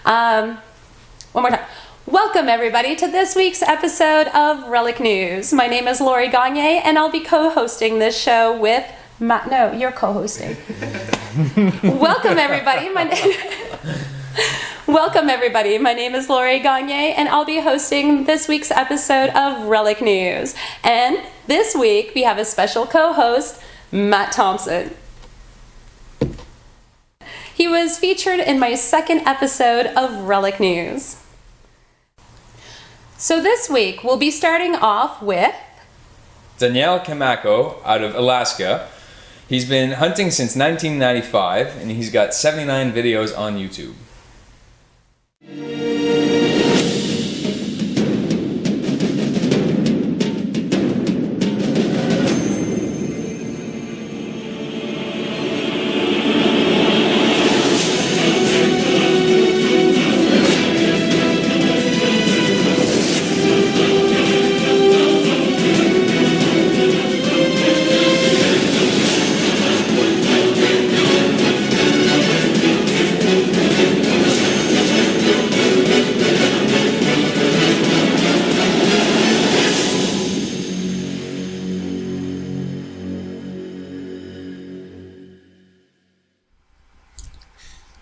One more time. Welcome everybody to this week's episode of Relic News. My name is Lori Gagne and I'll be co-hosting this show with Matt. No, you're co-hosting. Welcome everybody. Welcome everybody. My name is Lori Gagne and I'll be hosting this week's episode of Relic News. And this week we have a special co-host, Matt Thompson. He was featured in my second episode of Relic News. So this week we'll be starting off with Daniel Camacho out of Alaska. He's been hunting since 1995 and he's got 79 videos on YouTube.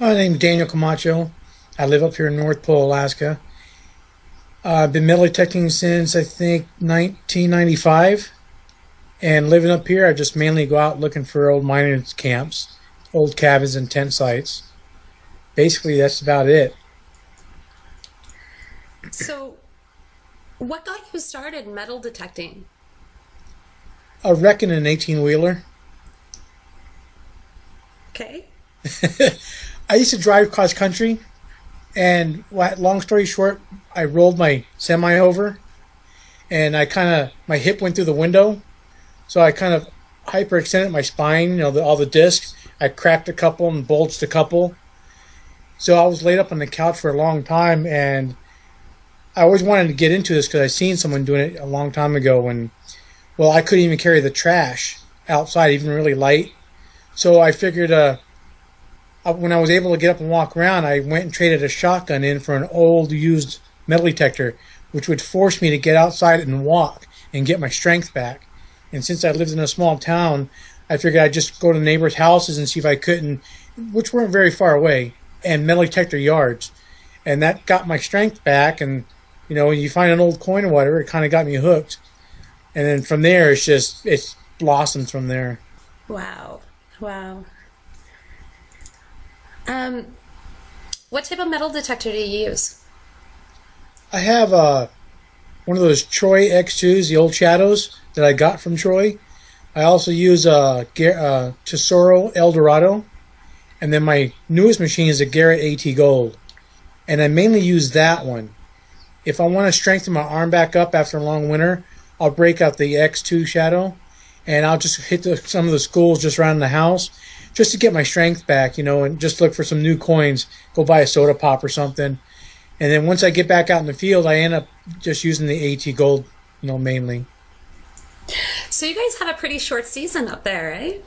My name's Daniel Camacho. I live up here in North Pole, Alaska. I've been metal detecting since, I think, 1995. And living up here, I just mainly go out looking for old miners' camps, old cabins and tent sites. Basically, that's about it. So, what got you started metal detecting? I reckon an 18-wheeler. Okay. I used to drive cross country, and long story short, I rolled my semi over, and my hip went through the window, so I kind of hyperextended my spine, all the discs. I cracked a couple and bulged a couple. So I was laid up on the couch for a long time, and I always wanted to get into this because I seen someone doing it a long time ago, and, well, I couldn't even carry the trash outside, even really light. So I figured, when I was able to get up and walk around, I went and traded a shotgun in for an old used metal detector, which would force me to get outside and walk and get my strength back. And since I lived in a small town, I figured I'd just go to neighbors' houses and see if I couldn't, which weren't very far away, and metal detector yards. And that got my strength back, and, when you find an old coin or whatever, it kind of got me hooked. And then from there, it's blossomed from there. Wow. What type of metal detector do you use? I have one of those Troy X2s, the old Shadows that I got from Troy. I also use a Tesoro Eldorado, and then my newest machine is a Garrett AT Gold, and I mainly use that one. If I want to strengthen my arm back up after a long winter, I'll break out the X2 Shadow, and I'll just hit some of the schools just around the house, just to get my strength back, and just look for some new coins, go buy a soda pop or something. And then once I get back out in the field, I end up just using the AT Gold, mainly. So you guys have a pretty short season up there, right?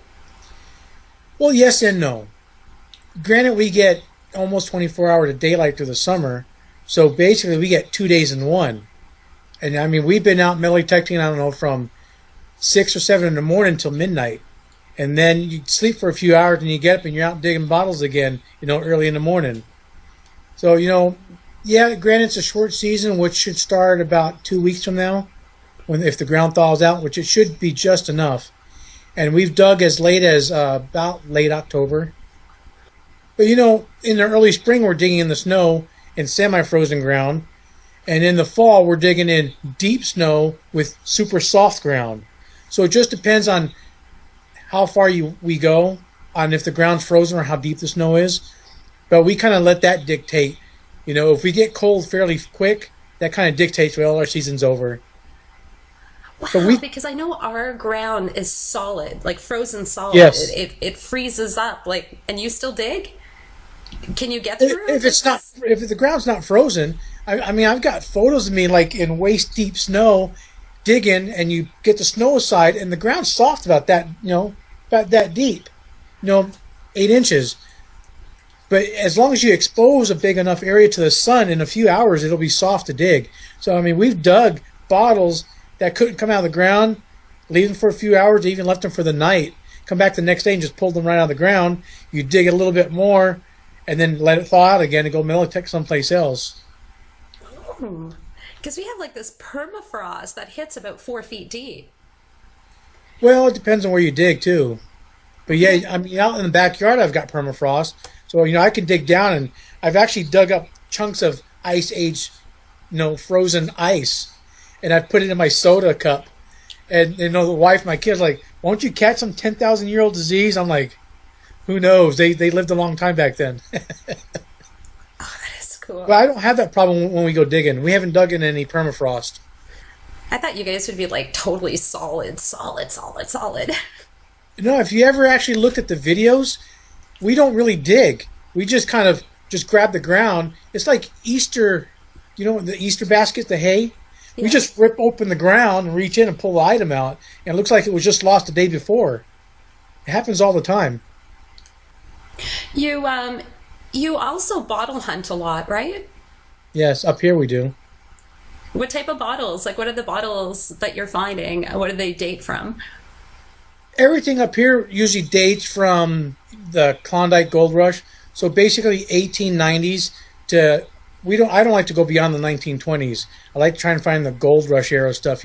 Well, yes and no. Granted, we get almost 24 hours of daylight through the summer, so basically we get 2 days in one. And we've been out metal detecting, from 6 or 7 in the morning until midnight. And then you sleep for a few hours and you get up and you're out digging bottles again, early in the morning. So, yeah, granted it's a short season, which should start about 2 weeks from now, if the ground thaws out, which it should be just enough. And we've dug as late as about late October. But, in the early spring we're digging in the snow in semi-frozen ground. And in the fall we're digging in deep snow with super soft ground. So it just depends on how far we go, on if the ground's frozen or how deep the snow is. But we kind of let that dictate. If we get cold fairly quick, that kind of dictates, well, our season's over. Wow, because I know our ground is solid, like frozen solid. Yes. It freezes up, and you still dig? Can you get through it? If the ground's not frozen, I've got photos of me in waist deep snow, digging, and you get the snow aside, and the ground's soft about that, about that deep, 8 inches. But as long as you expose a big enough area to the sun, in a few hours it'll be soft to dig. So I mean, we've dug bottles that couldn't come out of the ground, leave them for a few hours, even left them for the night, come back the next day and just pulled them right out of the ground. You dig a little bit more and then let it thaw out again and go Militech someplace else. Because we have like this permafrost that hits about 4 feet deep. Well, it depends on where you dig too. But yeah, I mean, out in the backyard I've got permafrost. So, I can dig down, and I've actually dug up chunks of ice age, frozen ice, and I've put it in my soda cup. And, the wife, my kids, like, won't you catch some 10,000-year-old disease? I'm like, who knows? They lived a long time back then. Oh, that is cool. But I don't have that problem when we go digging. We haven't dug in any permafrost. I thought you guys would be like totally solid. If you ever actually looked at the videos, we don't really dig. We just kind of just grab the ground. It's like Easter, the Easter basket, the hay. Yeah. We just rip open the ground and reach in and pull the item out. And it looks like it was just lost the day before. It happens all the time. You also bottle hunt a lot, right? Yes, up here we do. What type of bottles? Like, what are the bottles that you're finding? What do they date from? Everything up here usually dates from the Klondike Gold Rush. So basically 1890s to I don't like to go beyond the 1920s. I like to try and find the Gold Rush era stuff,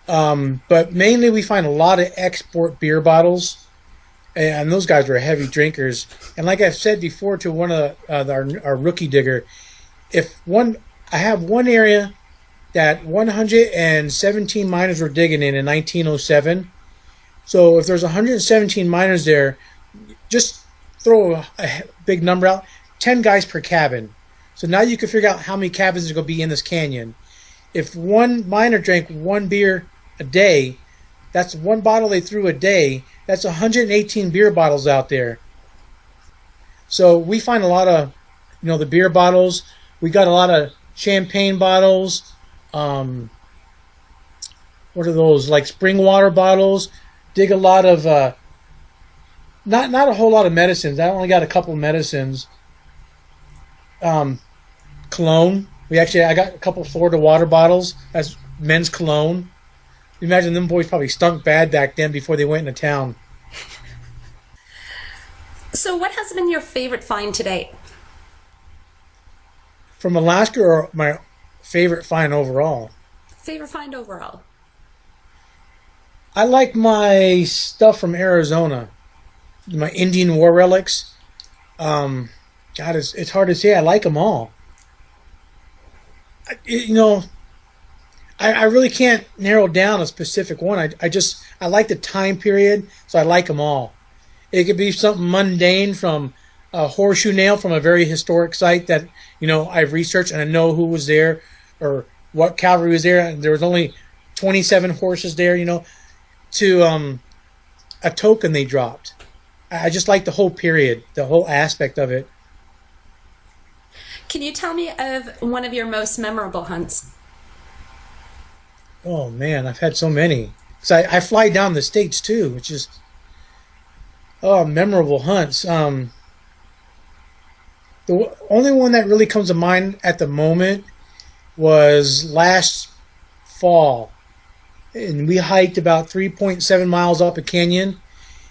But mainly we find a lot of export beer bottles, and those guys were heavy drinkers. And like I've said before to one of our rookie digger, I have one area that 117 miners were digging in 1907. So if there's 117 miners there, just throw a big number out, 10 guys per cabin. So now you can figure out how many cabins are going to be in this canyon. If one miner drank one beer a day, that's one bottle they threw a day. That's 118 beer bottles out there. So we find a lot of, the beer bottles. We got a lot of champagne bottles. What are those? Like spring water bottles. Dig a lot of, not a whole lot of medicines. I only got a couple of medicines. Cologne. I got a couple of Florida water bottles. That's men's cologne. Imagine them boys probably stunk bad back then before they went into town. So what has been your favorite find to date? From Alaska, or my favorite find overall? Favorite find overall. I like my stuff from Arizona. My Indian war relics. God, it's hard to say. I like them all. I really can't narrow down a specific one. I like the time period, so I like them all. It could be something mundane from a horseshoe nail from a very historic site that, I've researched and I know who was there or what cavalry was there. And there was only 27 horses there, to a token they dropped. I just like the whole period, the whole aspect of it. Can you tell me of one of your most memorable hunts? Oh, man, I've had so many. Because I fly down the States, too, which is... memorable hunts. The only one that really comes to mind at the moment was last fall. And we hiked about 3.7 miles up a canyon.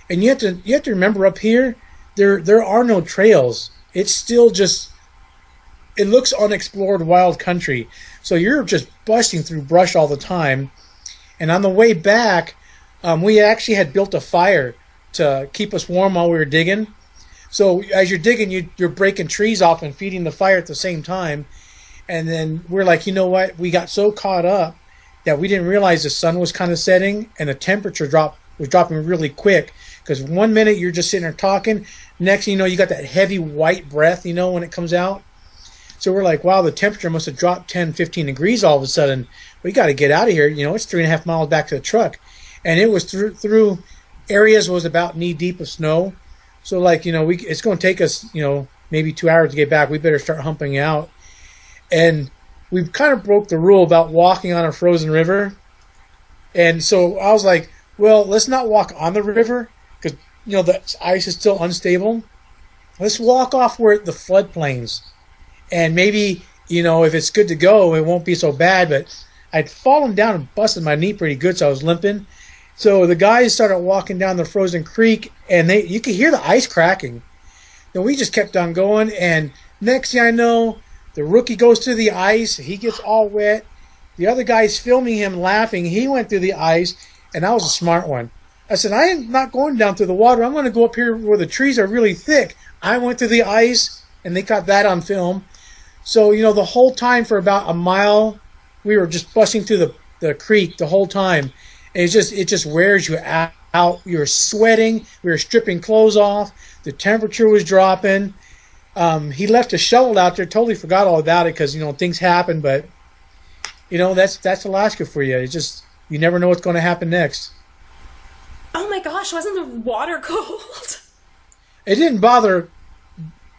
And you have to remember, up here, there are no trails. It's still just... It looks unexplored wild country. So you're just busting through brush all the time. And on the way back, we actually had built a fire to keep us warm while we were digging. So as you're digging, you're breaking trees off and feeding the fire at the same time. And then we're like, you know what? We got so caught up that we didn't realize the sun was kind of setting and the temperature was dropping really quick. Because 1 minute you're just sitting there talking. Next thing you know, you got that heavy white breath, when it comes out. So we're like, wow, the temperature must have dropped 10, 15 degrees all of a sudden. We got to get out of here. It's 3.5 miles back to the truck. And it was through areas was about knee deep of snow. So it's going to take us, maybe 2 hours to get back. We better start humping out. And we kind of broke the rule about walking on a frozen river. And so I was like, well, let's not walk on the river because, the ice is still unstable. let's walk off where the floodplains, and maybe, if it's good to go, it won't be so bad. But I'd fallen down and busted my knee pretty good, so I was limping. So the guys started walking down the frozen creek, and you could hear the ice cracking. And we just kept on going, and next thing I know, the rookie goes through the ice. He gets all wet. The other guy's filming him laughing. He went through the ice, and I was a smart one. I said, I am not going down through the water. I'm going to go up here where the trees are really thick. I went through the ice, and they got that on film. So, the whole time for about a mile, we were just busting through the creek the whole time. And it just wears you out. You were sweating. We were stripping clothes off. The temperature was dropping. He left a shovel out there. Totally forgot all about it because, things happen. But, that's Alaska for you. It's just, you never know what's going to happen next. Oh my gosh, wasn't the water cold? It didn't bother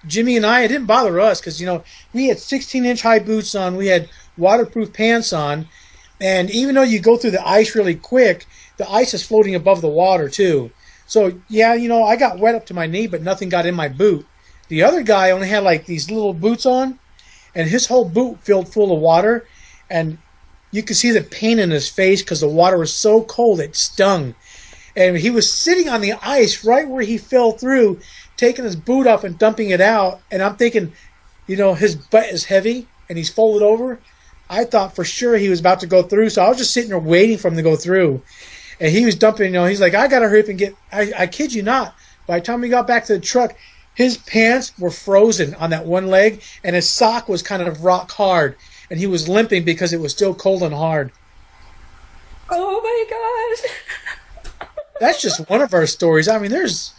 Jimmy and I. It didn't bother us because, we had 16-inch high boots on. We had waterproof pants on. And even though you go through the ice really quick, the ice is floating above the water too. So, yeah, I got wet up to my knee, but nothing got in my boot. The other guy only had like these little boots on, and his whole boot filled full of water. And you could see the pain in his face because the water was so cold it stung. And he was sitting on the ice right where he fell through, taking his boot off and dumping it out. And I'm thinking, his butt is heavy and he's folded over. I thought for sure he was about to go through, so I was just sitting there waiting for him to go through. And he was dumping, he's like, I got to hurry up and get, I kid you not, by the time we got back to the truck, his pants were frozen on that one leg, and his sock was kind of rock hard. And he was limping because it was still cold and hard. Oh my gosh. That's just one of our stories. I mean, there's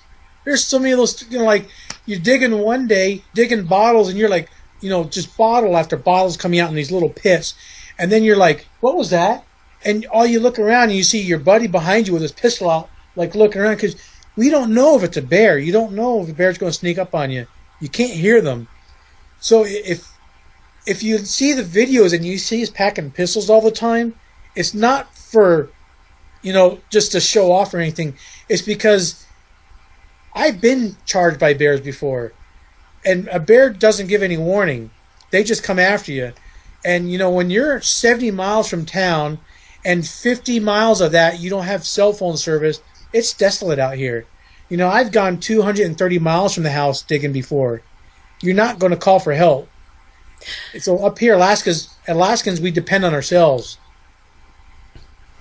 so many of those, like you're digging one day, digging bottles, and you're like, just bottle after bottles coming out in these little pits. And then you're like, what was that? And all you look around and you see your buddy behind you with his pistol out, like looking around, because we don't know if it's a bear. You don't know if a bear's going to sneak up on you. You can't hear them. So if you see the videos and you see us packing pistols all the time, it's not for, just to show off or anything. It's because I've been charged by bears before. And a bear doesn't give any warning. They just come after you. And, when you're 70 miles from town and 50 miles of that you don't have cell phone service, it's desolate out here. I've gone 230 miles from the house digging before. You're not going to call for help. So up here, Alaskans, we depend on ourselves.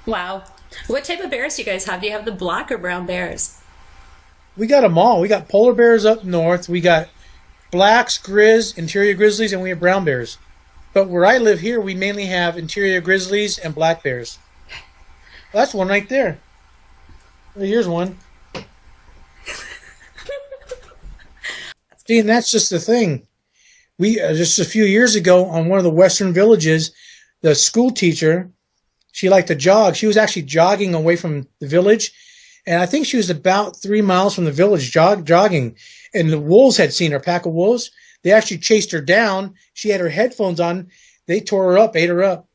Wow. What type of bears do you guys have? Do you have the black or brown bears? We got them all. We got polar bears up north. We got blacks, interior grizzlies, and we have brown bears. But where I live here, we mainly have interior grizzlies and black bears. Well, that's one right there. Well, here's one. See, and that's just the thing. We just a few years ago on one of the western villages, the school teacher, she liked to jog. She was actually jogging away from the village, and I think she was about 3 miles from the village jogging. And the wolves had seen her, pack of wolves. They actually chased her down. She had her headphones on. They tore her up, ate her up.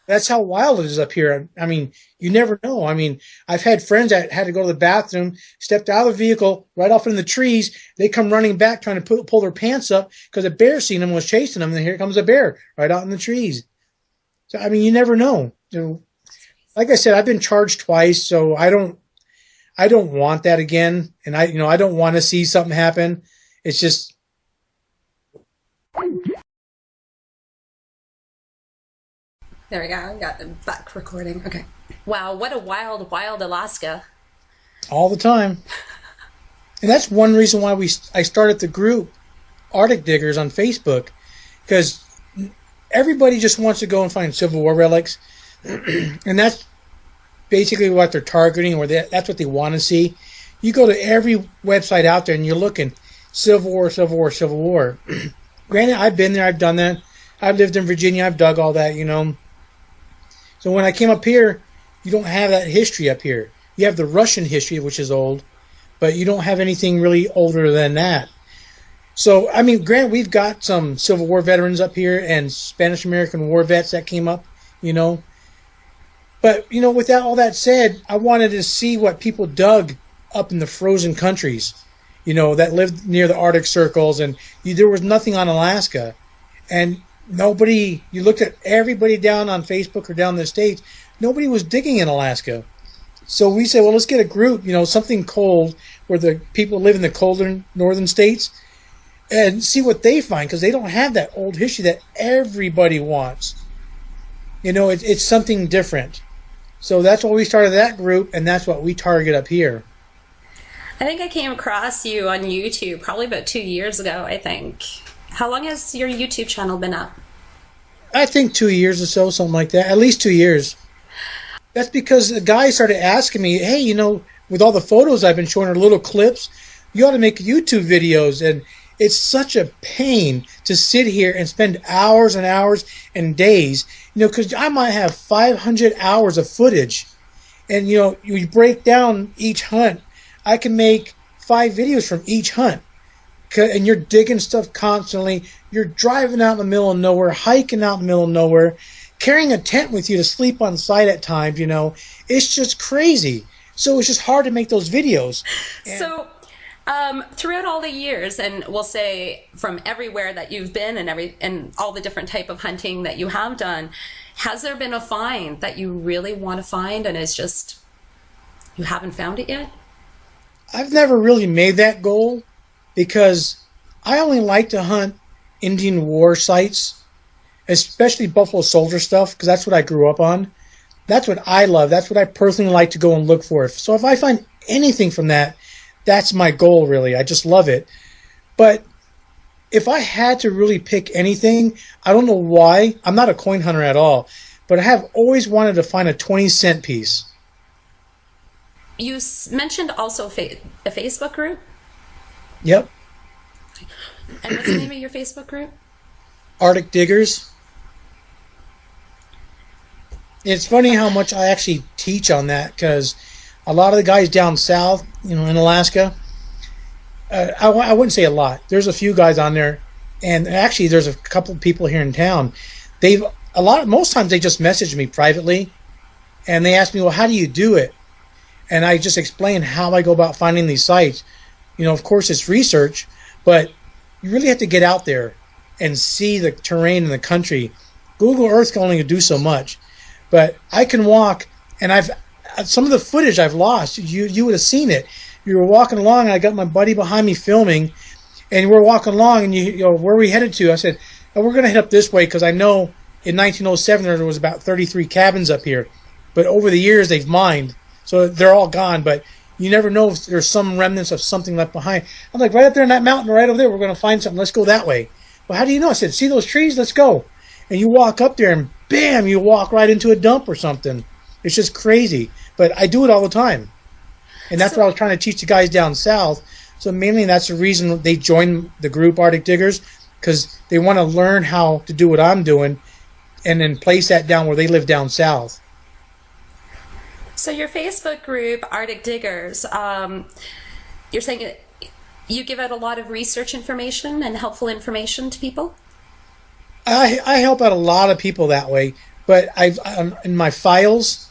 That's how wild it is up here. I mean, you never know. I mean, I've had friends that had to go to the bathroom, stepped out of the vehicle, right off in the trees. They come running back trying to pull their pants up because a bear seen them, was chasing them, and here comes a bear right out in the trees. So, I mean, you never know. Like I said, I've been charged twice, so I don't want that again. And I don't want to see something happen. It's just... There we go. I got the back recording. Okay. Wow, what a wild, wild Alaska. All the time. And that's one reason why I started the group Arctic Diggers on Facebook. Because everybody just wants to go and find Civil War relics. And that's basically what they're targeting, or that's what they want to see. You go to every website out there and you're looking, Civil War, Civil War, Civil War. Granted, I've been there, I've done that. I've lived in Virginia, I've dug all that, So when I came up here, you don't have that history up here. You have the Russian history, which is old, but you don't have anything really older than that. So, I mean, granted, we've got some Civil War veterans up here and Spanish-American War vets that came up, But, with all that said, I wanted to see what people dug up in the frozen countries. that lived near the Arctic circles, and there was nothing on Alaska. And nobody, you looked at everybody down on Facebook or down in the States, nobody was digging in Alaska. So we said, well, let's get a group, something cold where the people live in the colder northern states and see what they find, because they don't have that old history that everybody wants. It's something different. So that's why we started that group, and that's what we target up here. I think I came across you on YouTube probably about 2 years ago, I think. How long has your YouTube channel been up? I think 2 years or so, something like that. At least 2 years. That's because the guy started asking me, hey, with all the photos I've been showing her, little clips, you ought to make YouTube videos. And it's such a pain to sit here and spend hours and hours and days, because I might have 500 hours of footage. And, you break down each hunt. I can make 5 videos from each hunt. And you're digging stuff constantly. You're driving out in the middle of nowhere, hiking out in the middle of nowhere, carrying a tent with you to sleep on site at times, It's just crazy. So it's just hard to make those videos. So throughout all the years, and we'll say from everywhere that you've been and all the different type of hunting that you have done, has there been a find that you really want to find and it's just you haven't found it yet? I've never really made that goal, because I only like to hunt Indian war sites, especially Buffalo Soldier stuff, because that's what I grew up on. That's what I love. That's what I personally like to go and look for. So if I find anything from that, that's my goal, really. I just love it. But if I had to really pick anything, I don't know why. I'm not a coin hunter at all, but I have always wanted to find a 20-cent piece. You mentioned also a Facebook group? Yep. And what's the name of your Facebook group? Arctic Diggers. It's funny how much I actually teach on that, because a lot of the guys down south, in Alaska, I wouldn't say a lot. There's a few guys on there, and actually there's a couple of people here in town. Most times they just message me privately, and they ask me, well, how do you do it? And I just explain how I go about finding these sites. Of course it's research, but you really have to get out there and see the terrain in the country. Google Earth can only do so much, but I can walk, and some of the footage I've lost, you would have seen it. You were walking along, and I got my buddy behind me filming, and we're walking along, and where are we headed to? I said, oh, we're going to head up this way, because I know in 1907 there was about 33 cabins up here, but over the years they've mined, so they're all gone, but you never know if there's some remnants of something left behind. I'm like, right up there in that mountain, right over there, we're going to find something. Let's go that way. Well, how do you know? I said, see those trees? Let's go. And you walk up there, and bam, you walk right into a dump or something. It's just crazy. But I do it all the time. And that's what I was trying to teach the guys down south. So mainly that's the reason they joined the group Arctic Diggers, because they want to learn how to do what I'm doing and then place that down where they live down south. So your Facebook group, Arctic Diggers, you're saying you give out a lot of research information and helpful information to people? I help out a lot of people that way, but in my files,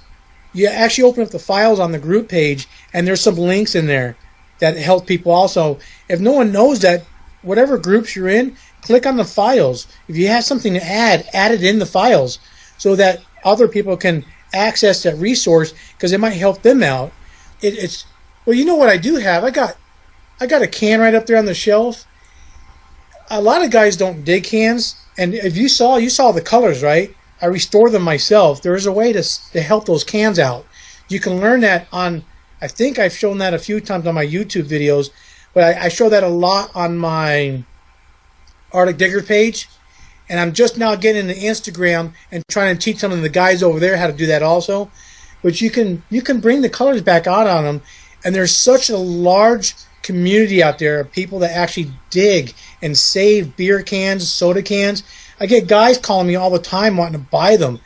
you actually open up the files on the group page, and there's some links in there that help people also. If no one knows that, whatever groups you're in, click on the files. If you have something to add it in the files so that other people can access that resource, because it might help them out. Well, you know what I do have? I got a can right up there on the shelf. A lot of guys don't dig cans, and if you saw the colors, right? I restore them myself. There is a way to help those cans out. You can learn that on, I think I've shown that a few times on my YouTube videos, but I show that a lot on my Arctic Digger page. And I'm just now getting into Instagram and trying to teach some of the guys over there how to do that also. But you can bring the colors back out on them. And there's such a large community out there of people that actually dig and save beer cans, soda cans. I get guys calling me all the time wanting to buy them.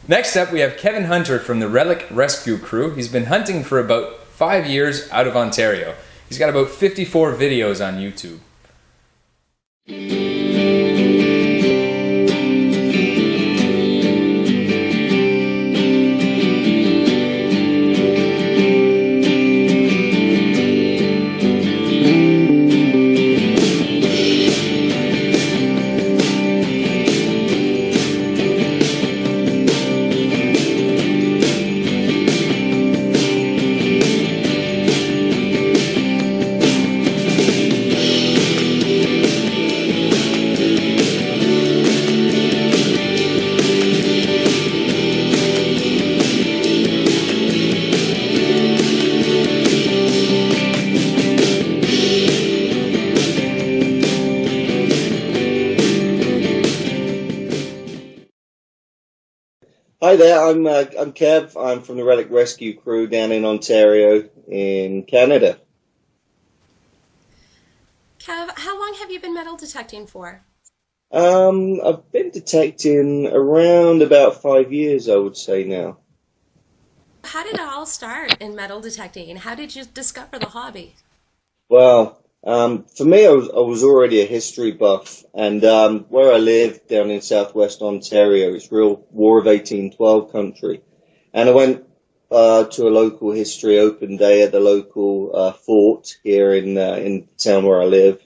Next up, we have Kev Hunter from the Relic Rescue Crew. He's been hunting for about 5 years out of Ontario. He's got about 54 videos on YouTube. Hi there, I'm Kev. I'm from the Relic Rescue crew down in Ontario in Canada. Kev, how long have you been metal detecting for? I've been detecting around about 5 years, I would say now. How did it all start in metal detecting? How did you discover the hobby? Well, for me, I was already a history buff, and where I live down in southwest Ontario, it's real War of 1812 country. And I went to a local history open day at the local fort here in the town where I live.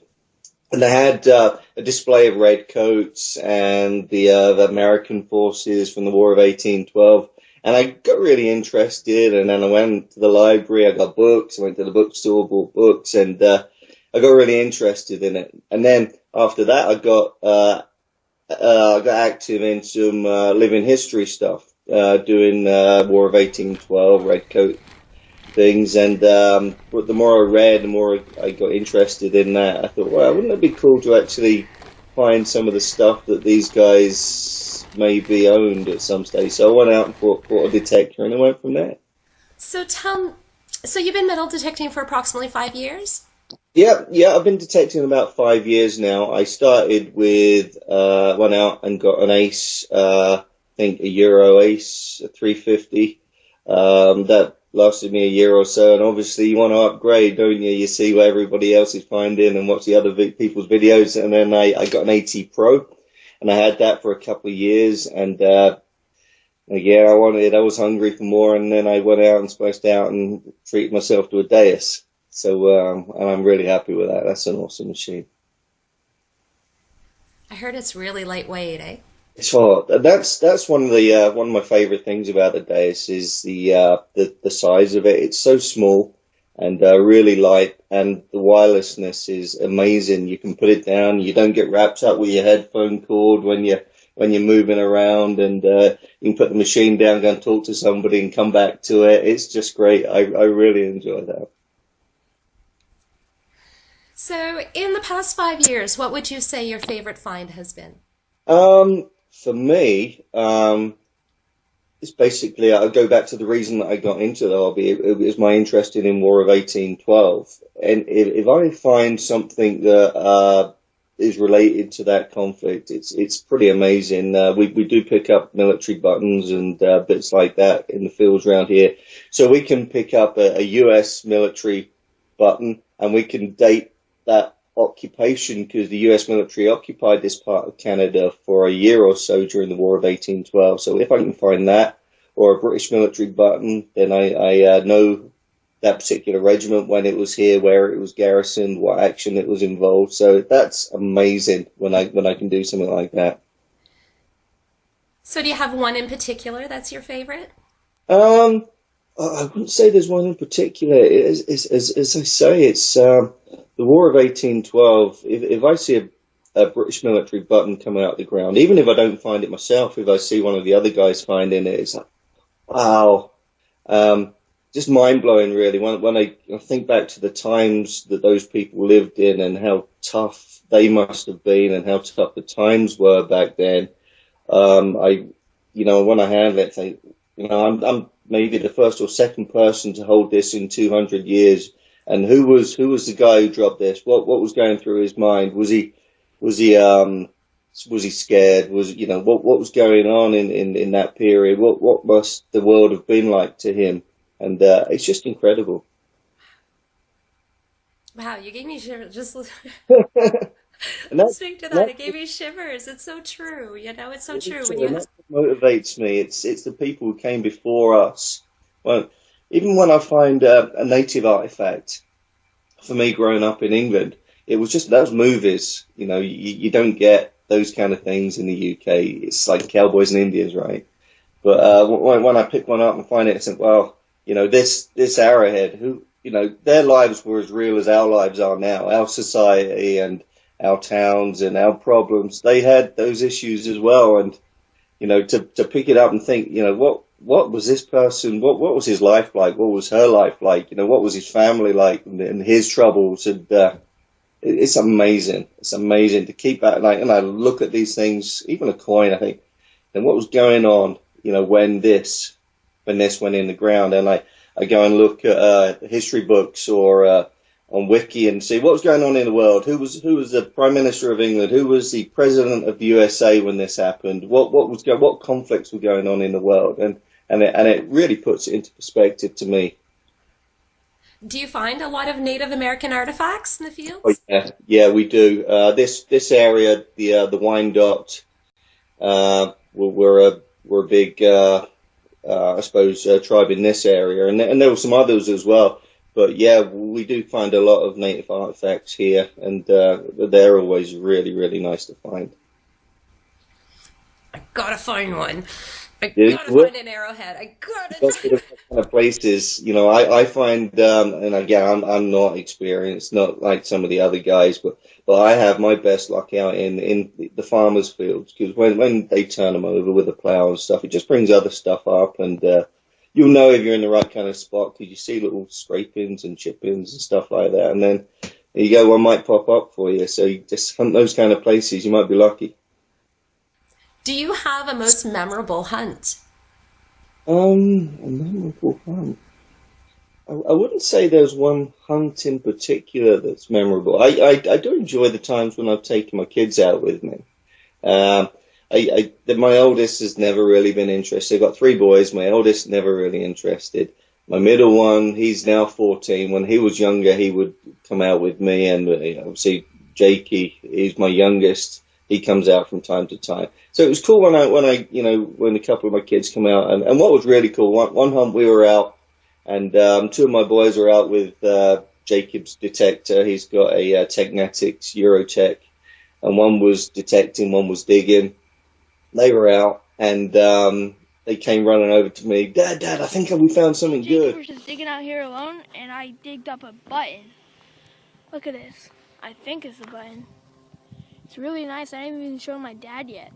And they had a display of redcoats and the American forces from the War of 1812. And I got really interested, and then I went to the library, I got books, I went to the bookstore, bought books, and I got really interested in it. And then after that, I got active in some living history stuff, doing War of 1812, redcoat things, and but the more I read, the more I got interested in that. I thought, well, wouldn't it be cool to actually find some of the stuff that these guys maybe owned at some stage? So I went out and bought a detector, and I went from there. So you've been metal detecting for approximately 5 years? Yeah, I've been detecting about 5 years now. I started with went out and got an ace, I think a Euro ace, a 350. That lasted me a year or so, and obviously you want to upgrade, don't you? You see what everybody else is finding and watch the other people's videos, and then I got an AT Pro, and I had that for a couple of years, and yeah, I was hungry for more, and then I went out and splashed out and treated myself to a Deus. So and I'm really happy with that. That's an awesome machine. I heard it's really lightweight, eh? It's hot. That's one of my favorite things about the Deus is the size of it. It's so small and really light, and the wirelessness is amazing. You can put it down. You don't get wrapped up with your headphone cord when you're moving around, and you can put the machine down, go and talk to somebody, and come back to it. It's just great. I really enjoy that. So, in the past 5 years, what would you say your favorite find has been? For me, it's basically, I'll go back to the reason that I got into the hobby. It was my interest in War of 1812. And if I find something that is related to that conflict, it's pretty amazing. We do pick up military buttons and bits like that in the fields around here. So we can pick up a US military button, and we can date that occupation because the US military occupied this part of Canada for a year or so during the War of 1812. So if I can find that, or a British military button, then I know that particular regiment, when it was here, where it was garrisoned, what action it was involved. So that's amazing when I can do something like that. So do you have one in particular that's your favorite? I wouldn't say there's one in particular. As I say, it's the War of 1812. If I see a British military button coming out of the ground, even if I don't find it myself, if I see one of the other guys finding it, it's like, wow. Just mind-blowing, really. When I think back to the times that those people lived in and how tough they must have been and how tough the times were back then, when I handle it, I think, I'm maybe the first or second person to hold this in 200 years. And who was the guy who dropped this? What was going through his mind? Was he scared? What was going on in that period? What must the world have been like to him? And it's just incredible. Wow, you gave me shivers. Just And listening to that, it gave me shivers. It's so true. It's so true. That motivates me. It's the people who came before us. Well, even when I find a native artifact, for me growing up in England, it was just those movies. You don't get those kind of things in the UK. It's like cowboys and Indians, right? But when I pick one up and find it, I think, well, this arrowhead, their lives were as real as our lives are now. Our society and our towns and our problems, they had those issues as well. And to pick it up and think, what was this person? What was his life like? What was her life like? What was his family like and his troubles? And it's amazing. It's amazing to keep that. And I look at these things, even a coin, I think, and what was going on when this went in the ground, and I go and look at history books or on Wiki and see what was going on in the world. Who was the Prime Minister of England? Who was the President of the USA when this happened? What conflicts were going on in the world? And it really puts it into perspective to me. Do you find a lot of Native American artifacts in the fields? Oh, yeah, we do. This area, the Wyandotte, we're a big, I suppose, tribe in this area, and there were some others as well. But yeah, we do find a lot of native artifacts here, and they're always really, really nice to find. I gotta find one. I Yeah, gotta find an arrowhead. I gotta. That's the kind of places, I find, and again, I'm not experienced, not like some of the other guys, but I have my best luck out in the farmers' fields, because when they turn them over with a plow and stuff, it just brings other stuff up, and you'll know if you're in the right kind of spot, because you see little scrapings and chippings and stuff like that, and then there you go, one might pop up for you. So you just hunt those kind of places, you might be lucky. Do you have a most memorable hunt? A memorable hunt. I wouldn't say there's one hunt in particular that's memorable. I do enjoy the times when I've taken my kids out with me. My oldest has never really been interested. I've got 3 boys. My eldest never really interested. My middle one, he's now 14. When he was younger, he would come out with me, and obviously Jakey, he's my youngest. He comes out from time to time. So it was cool when a couple of my kids come out. And what was really cool, one hunt we were out, and 2 of my boys were out with Jacob's Detector. He's got a Technetics Eurotech, and one was detecting, one was digging. They were out, and they came running over to me. Dad, I think we found something good. Jacob was just digging out here alone, and I digged up a button. Look at this. I think it's a button. It's really nice. I didn't even show my dad yet.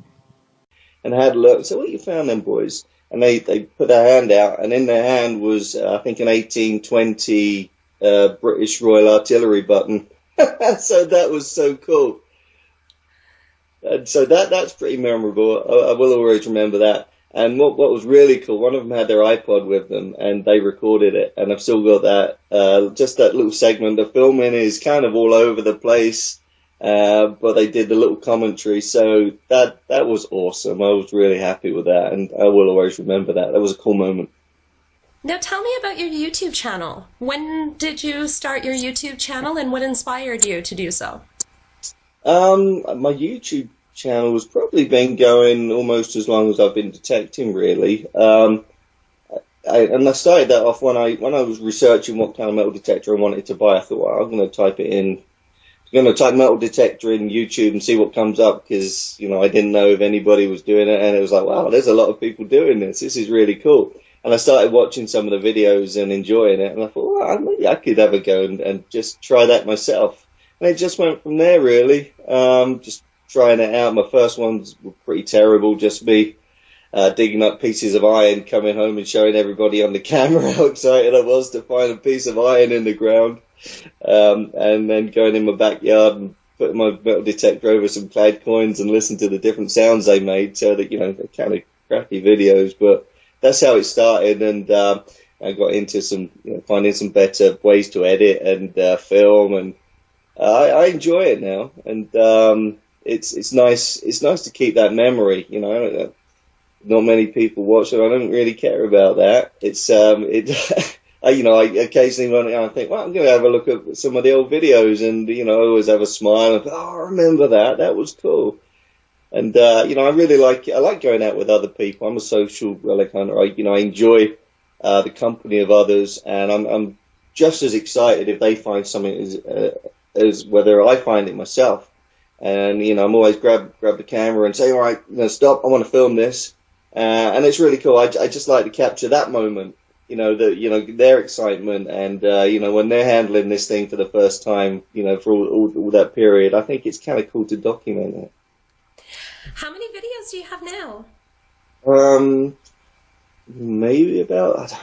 And I had a look. So what you found then, boys? And they put their hand out, and in their hand was, I think, an 1820 British Royal Artillery button. So that was so cool. And so that's pretty memorable. I will always remember that. And what was really cool, one of them had their iPod with them, and they recorded it. And I've still got that. Just that little segment. The filming is kind of all over the place. But they did the little commentary, so that was awesome. I was really happy with that, and I will always remember that. That was a cool moment. Now tell me about your YouTube channel. When did you start your YouTube channel, and what inspired you to do so? My YouTube channel has probably been going almost as long as I've been detecting, really. I started that off when I was researching what kind of metal detector I wanted to buy. I thought, well, I'm going to type it in. I'm going to type metal detector in YouTube and see what comes up, because I didn't know if anybody was doing it, and it was like, wow, there's a lot of people doing this. This is really cool. And I started watching some of the videos and enjoying it, and I thought, well, maybe I could have a go and just try that myself. And it just went from there, really. Just trying it out. My first ones were pretty terrible, just me digging up pieces of iron, coming home and showing everybody on the camera how excited I was to find a piece of iron in the ground. And then going in my backyard and putting my metal detector over some clad coins and listen to the different sounds they made. So that, they're kind of crappy videos, but that's how it started. And I got into finding some better ways to edit and film, and I enjoy it now. And it's nice. It's nice to keep that memory. Not many people watch it. I don't really care about that. It's I occasionally when I think, well, I'm going to have a look at some of the old videos, and I always have a smile and I remember that. That was cool. And I really like going out with other people. I'm a social relic hunter. I enjoy the company of others, and I'm just as excited if they find something as whether I find it myself. And I'm always grab the camera and say, all right, stop. I want to film this, and it's really cool. I just like to capture that moment. Their excitement, and when they're handling this thing for the first time, for all that period. I think it's kind of cool to document it. How many videos do you have now? Maybe about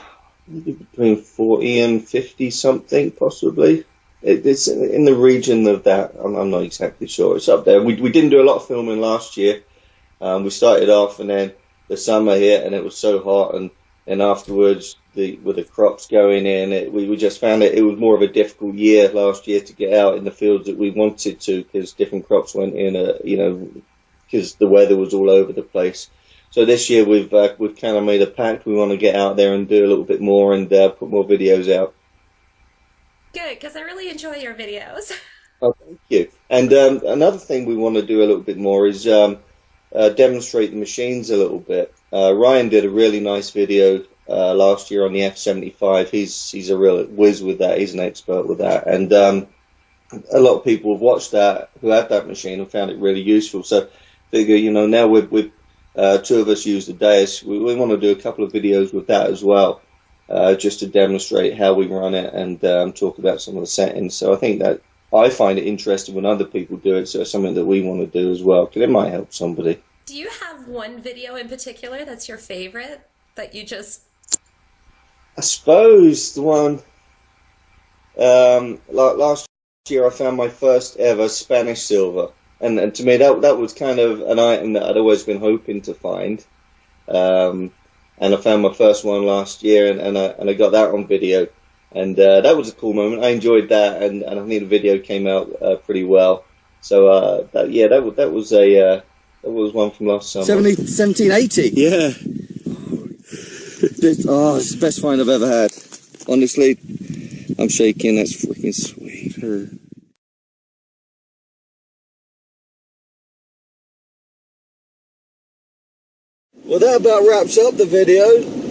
between 40 and 50 something, possibly. It's in the region of that. I'm not exactly sure. It's up there. We didn't do a lot of filming last year. We started off, and then the summer hit and it was so hot, and afterwards with the crops going in, we just found it was more of a difficult year last year to get out in the fields that we wanted to, because different crops went in, because the weather was all over the place. So this year we've kind of made a pact. We want to get out there and do a little bit more and put more videos out. Good, because I really enjoy your videos. Oh, thank you. And another thing we want to do a little bit more is demonstrate the machines a little bit. Ryan did a really nice video last year on the F75. He's a real whiz with that. He's an expert with that. And a lot of people have watched that who had that machine and found it really useful. So figure, now we've two of us use the Deus. We want to do a couple of videos with that as well, just to demonstrate how we run it and talk about some of the settings. So I think that I find it interesting when other people do it, so it's something that we want to do as well, because it might help somebody. Do you have one video in particular that's your favorite, that you just... I suppose the one, last year I found my first ever Spanish silver. And to me, that was kind of an item that I'd always been hoping to find. And I found my first one last year, and I got that on video. And that was a cool moment. I enjoyed that, and I think the video came out pretty well. So that was one from last summer. 1780. Yeah. It's the best find I've ever had. Honestly, I'm shaking. That's freaking sweet. Well, that about wraps up the video.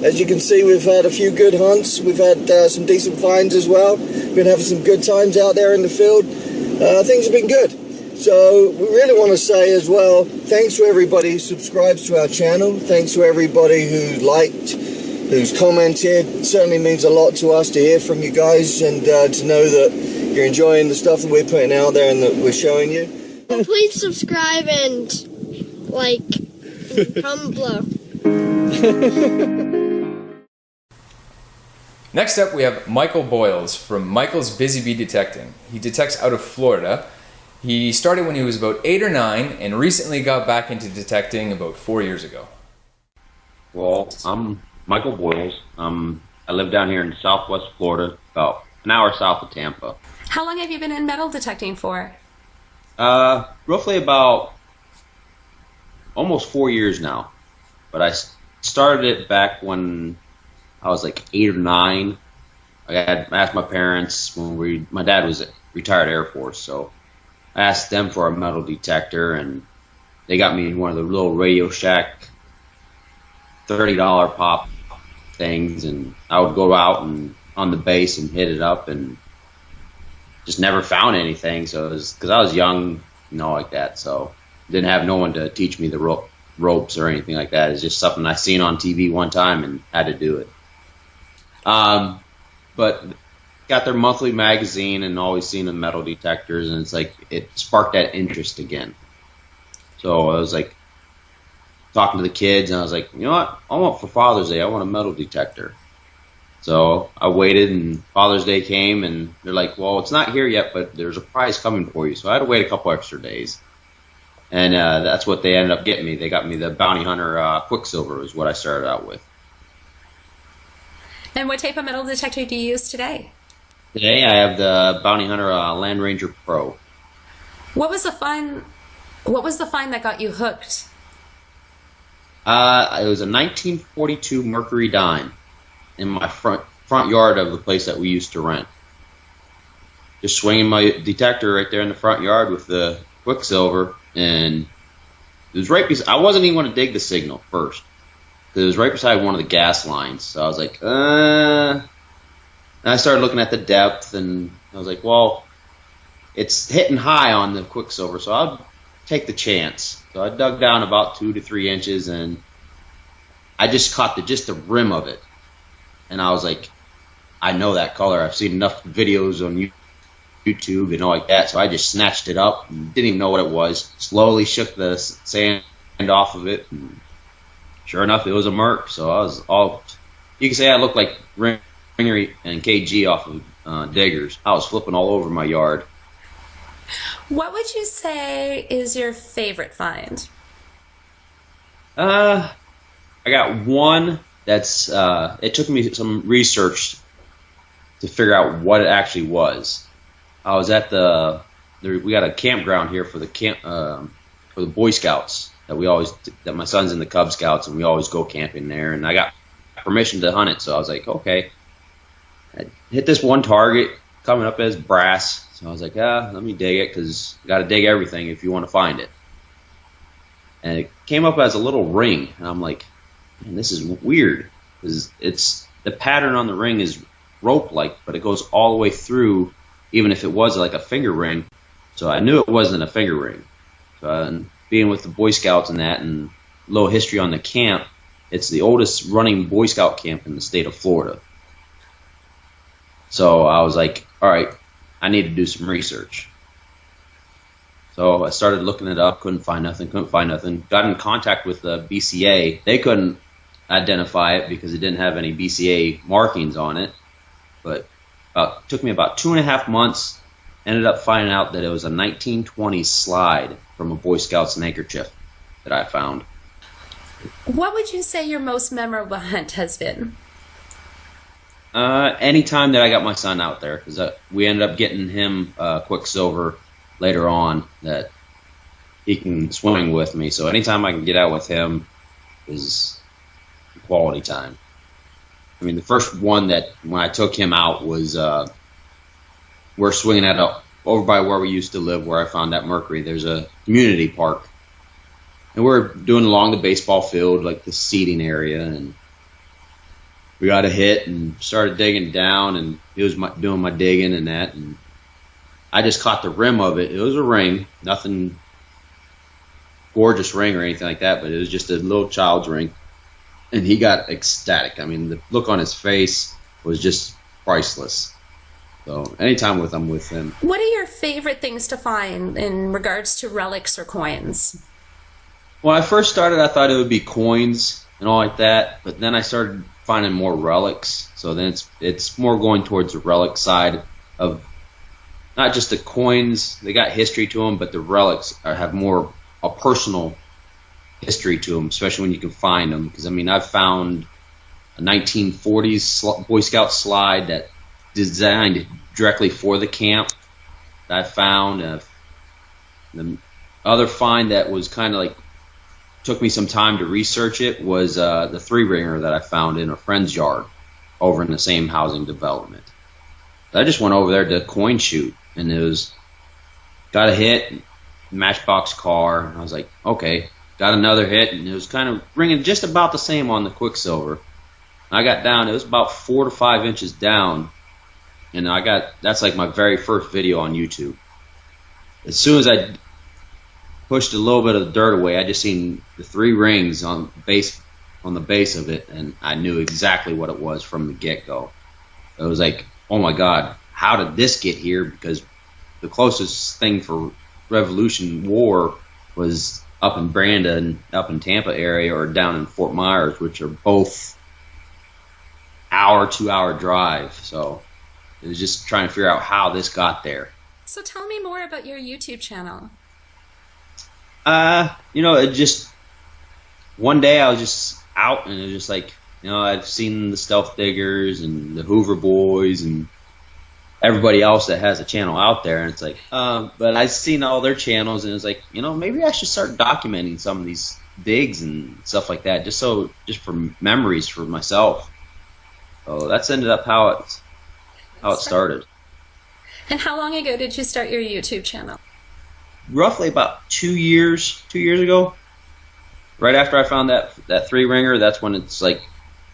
As you can see, we've had a few good hunts. We've had some decent finds as well. We've been having some good times out there in the field. Things have been good. So we really want to say as well, thanks to everybody who subscribes to our channel. Thanks to everybody who liked, who's commented. It certainly means a lot to us to hear from you guys, and to know that you're enjoying the stuff that we're putting out there and that we're showing you. Please subscribe and like, comment below. Next up, we have Micheal Boyles from Micheal's Busy Bee Detecting. He detects out of Florida. He started when he was about 8 or 9 and recently got back into detecting about 4 years ago. Well, I'm Micheal Boyles. I live down here in southwest Florida, about an hour south of Tampa. How long have you been in metal detecting for? Roughly about almost 4 years now. But I started it back when I was like 8 or 9. I had asked my parents when my dad was retired Air Force, so I asked them for a metal detector, and they got me one of the little Radio Shack $30 pop things, and I would go out and on the base and hit it up, and just never found anything. So it was because I was young, like that, so didn't have no one to teach me the ropes or anything like that. It's just something I seen on TV one time and had to do it. But got their monthly magazine and always seen the metal detectors, and it's like it sparked that interest again. So I was like talking to the kids, and I was like, you know what? I want for Father's Day, I want a metal detector. So I waited, and Father's Day came, and they're like, well, it's not here yet, but there's a prize coming for you. So I had to wait a couple extra days. And that's what they ended up getting me. They got me the Bounty Hunter Quicksilver is what I started out with. And what type of metal detector do you use today? Today I have the Bounty Hunter Land Ranger Pro. What was the find that got you hooked? It was a 1942 Mercury dime in my front yard of the place that we used to rent. Just swinging my detector right there in the front yard with the Quicksilver, and it was right beside, I wasn't even going to dig the signal first, because it was right beside one of the gas lines. So I was like, and I started looking at the depth, and I was like, well, it's hitting high on the Quicksilver, so I'll take the chance. So I dug down about 2 to 3 inches, and I just caught just the rim of it. And I was like, I know that color. I've seen enough videos on YouTube and all like that. So I just snatched it up and didn't even know what it was. Slowly shook the sand off of it. And sure enough, it was a Merc. So I was all, you can say I looked like Ringer and KG off of diggers. I was flipping all over my yard. What would you say is your favorite find? I got one that's, it took me some research to figure out what it actually was. I was at we got a campground here for the for the Boy Scouts that my son's in the Cub Scouts, and we always go camping there, and I got permission to hunt it, so I was like, okay. I hit this one target coming up as brass, so I was like, let me dig it, because you got to dig everything if you want to find it. And it came up as a little ring, and I'm like, man, this is weird, because the pattern on the ring is rope-like, but it goes all the way through, even if it was like a finger ring. So I knew it wasn't a finger ring. So, being with the Boy Scouts and that, and a little history on the camp, it's the oldest running Boy Scout camp in the state of Florida. So I was like, all right, I need to do some research. So I started looking it up, couldn't find nothing. Got in contact with the BCA. They couldn't identify it because it didn't have any BCA markings on it. But took me about 2.5 months. Ended up finding out that it was a 1920s slide from a Boy Scouts handkerchief that I found. What would you say your most memorable hunt has been? Any time that I got my son out there, because we ended up getting him Quicksilver later on that he can swing with me. So anytime I can get out with him is quality time. I mean, the first one that when I took him out was we're swinging at over by where we used to live, where I found that Mercury. There's a community park, and we're doing along the baseball field, like the seating area, and we got a hit and started digging down, and he was doing my digging and that, and I just caught the rim of it. It was a ring, nothing gorgeous ring or anything like that, but it was just a little child's ring, and he got ecstatic. I mean, the look on his face was just priceless. So anytime I'm with him. What are your favorite things to find in regards to relics or coins? When I first started, I thought it would be coins and all like that, but then I started finding more relics. So then it's more going towards the relic side of not just the coins. They got history to them, but the relics have more a personal history to them, especially when you can find them. Because I mean, I've found a 1940s Boy Scout slide that designed directly for the camp that I found. The other find that was kind of like took me some time to research it was the 3-ringer that I found in a friend's yard over in the same housing development. I just went over there to coin shoot, and got a hit, matchbox car, and I was like, okay, got another hit, and it was kind of ringing just about the same on the Quicksilver. I got down, it was about 4 to 5 inches down, and that's like my very first video on YouTube. As soon as I pushed a little bit of the dirt away, I just seen the 3 rings on the base of it, and I knew exactly what it was from the get-go. It was like, oh my God, how did this get here? Because the closest thing for Revolution War was up in Brandon, up in Tampa area, or down in Fort Myers, which are both 2-hour drive. So it was just trying to figure out how this got there. So tell me more about your YouTube channel. It just one day I was just out, and it was just like, I've seen the Stealth Diggers and the Hoover Boys and everybody else that has a channel out there, and it's like, but I've seen all their channels, and it's like, maybe I should start documenting some of these digs and stuff like that, just for memories for myself. So that's ended up how it started. And how long ago did you start your YouTube channel? Roughly about 2 years ago. Right after I found that 3-ringer, that's when it's like,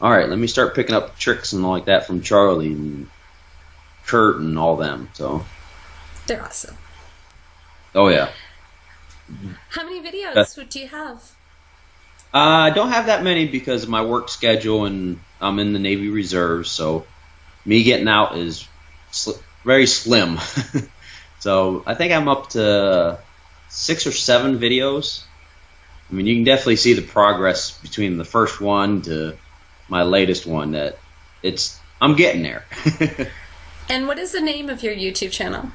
all right, let me start picking up tricks and all like that from Charlie and Kurt and all them. So they're awesome. Oh yeah. How many videos do you have? I don't have that many because of my work schedule, and I'm in the Navy Reserves, so me getting out is very slim. So I think I'm up to 6 or 7 videos. I mean, you can definitely see the progress between the first one to my latest one. That I'm getting there. And what is the name of your YouTube channel?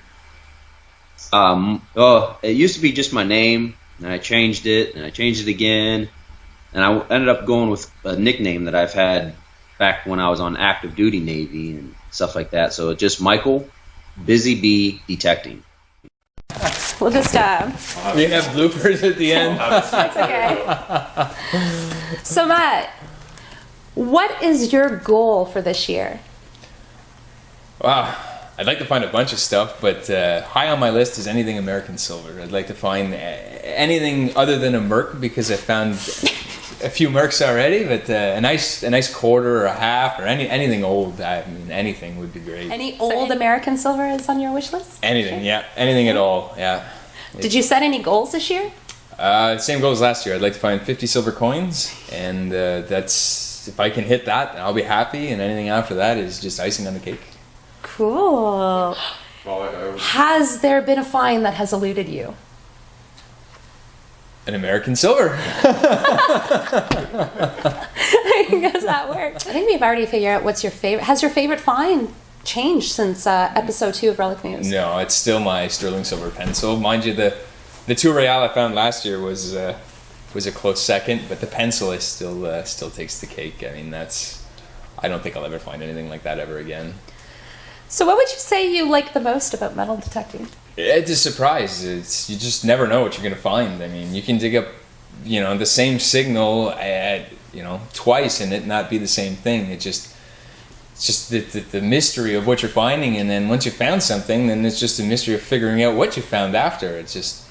It used to be just my name, and I changed it, and I changed it again, And I ended up going with a nickname that I've had back when I was on active duty Navy and stuff like that. So it's just Micheal, Busy Bee Detecting. We'll just We have bloopers at the end. that's okay. So Matt, what is your goal for this year? Wow, I'd like to find a bunch of stuff, but high on my list is anything American silver. I'd like to find anything other than a Merc, because I found a few Mercs already, but a nice quarter or a half or anything old. I mean, anything would be great. Any old American silver is on your wish list? Anything, yeah, anything at all, yeah. Did you set any goals this year? Same goal as last year. I'd like to find 50 silver coins, and that's, if I can hit that, I'll be happy, and anything after that is just icing on the cake. Cool. Has there been a find that has eluded you? An American silver. I guess that works. I think we've already figured out what's your favorite. Has your favorite find changed since episode 2 of Relic News? No, it's still my sterling silver pencil. Mind you, the 2 real I found last year was a close second, but the pencil is still takes the cake. I mean, I don't think I'll ever find anything like that ever again. So what would you say you like the most about metal detecting? It's a surprise. You just never know what you're going to find. I mean, you can dig up, the same signal twice and it not be the same thing. It's just the mystery of what you're finding, and then once you found something, then it's just a mystery of figuring out what you found after. It's just,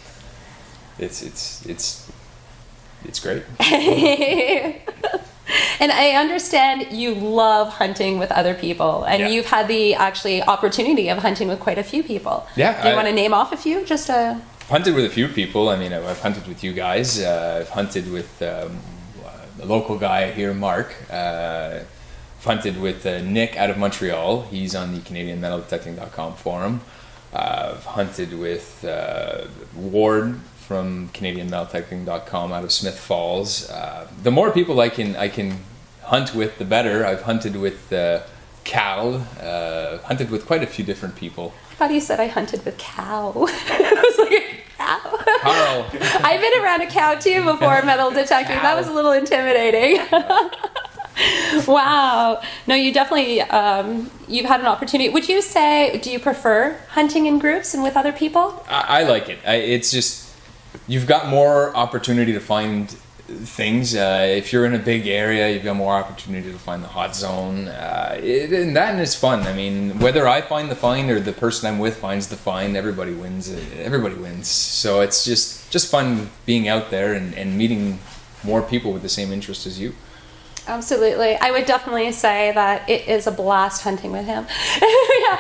it's great. And I understand you love hunting with other people, and you've had the opportunity of hunting with quite a few people. Yeah. Do you want to name off a few? Hunted with a few people. I mean, I've hunted with you guys. I've hunted with a local guy here, Mark. I've hunted with Nick out of Montreal. He's on the CanadianMetalDetecting.com forum. I've hunted with Ward from CanadianMetalDetecting.com out of Smith Falls. The more people I can hunt with, the better. I've hunted with Cal. Hunted with quite a few different people. I thought you said I hunted with cow. I was like, a cow? Carl. I've been around a cow too before metal detecting. That was a little intimidating. Wow. No, you definitely, you've had an opportunity. Would you say, do you prefer hunting in groups and with other people? I like it. It's just, you've got more opportunity to find things. If you're in a big area, you've got more opportunity to find the hot zone. And it's fun. I mean, whether I find the find or the person I'm with finds the find, everybody wins. Everybody wins. So it's just fun being out there and meeting more people with the same interest as you. Absolutely. I would definitely say that it is a blast hunting with him. Yeah,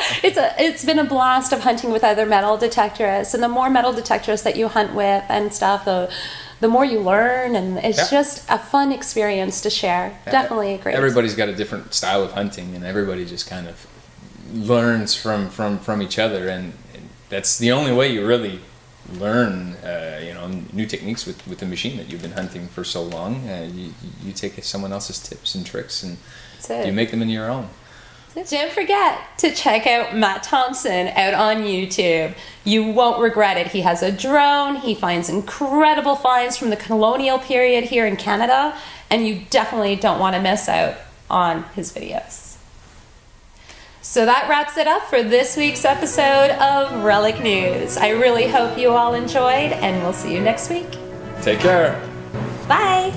it's been a blast of hunting with other metal detectorists, and the more metal detectorists that you hunt with and stuff, the more you learn, and it's just a fun experience to share. Definitely great. Everybody's got a different style of hunting, and everybody just kind of learns from each other, and that's the only way you really learn new techniques with the machine that you've been hunting for so long. You take someone else's tips and tricks and you make them into your own. Don't forget to check out Matt Thompson out on YouTube. You won't regret it. He has a drone. He finds incredible finds from the Colonial period here in Canada, and you definitely don't want to miss out on his videos. So that wraps it up for this week's episode of Relic News. I really hope you all enjoyed, and we'll see you next week. Take care. Bye.